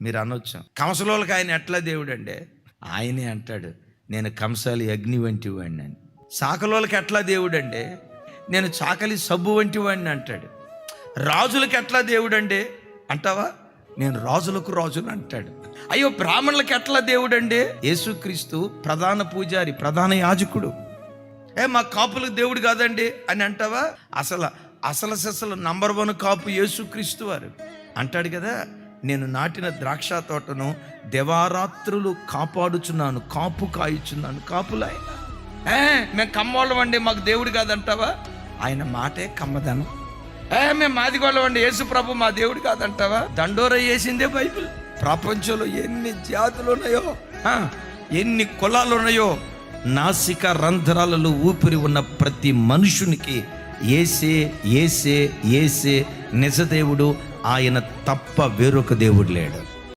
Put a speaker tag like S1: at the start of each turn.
S1: మీరు అనొచ్చు, కంసలోళ్ళకి ఆయన ఎట్లా దేవుడు అండి? ఆయనే అంటాడు, నేను కంసాలి అగ్ని వంటి వాడిని అని. చాకలోళ్ళకి ఎట్లా దేవుడు అండి? నేను చాకలి సబ్బు వంటి వాడిని అంటాడు. రాజులకి ఎట్లా దేవుడు అండి అంటావా? నేను రాజులకు రాజులు అంటాడు. అయ్యో, బ్రాహ్మణులకి ఎట్లా దేవుడు అండి? యేసుక్రీస్తు ప్రధాన పూజారి, ప్రధాన యాజకుడు. మా కాపులకు దేవుడు కాదండి అని అంటావా? అసలు నంబర్ 1 కాపు యేసుక్రీస్తు వారు అంటాడు కదా, నేను నాటిన ద్రాక్ష తోటను దివారాత్రులు కాపాడుచున్నాను, కాపు కాయుచున్నాను. కాపులాయన మేము కమ్మోళ్ళం అండి, మాకు దేవుడు కాదంటావా? ఆయన మాటే కమ్మదనం. మేము మాదిగోళ్ళం అండి, యేసు ప్రభు మా దేవుడు కాదంటావా? దండోర వేసిందే బైబిల్. ప్రపంచంలో ఎన్ని జాతులు ఉన్నాయో, ఎన్ని కులాలు ఉన్నాయో, నాసిక రంధ్రాలలో ఊపిరి ఉన్న ప్రతి మనుషునికి ఏసే ఏసే ఏసే నిజదేవుడు. ఆయన తప్ప వేరొక దేవుడు లేడు.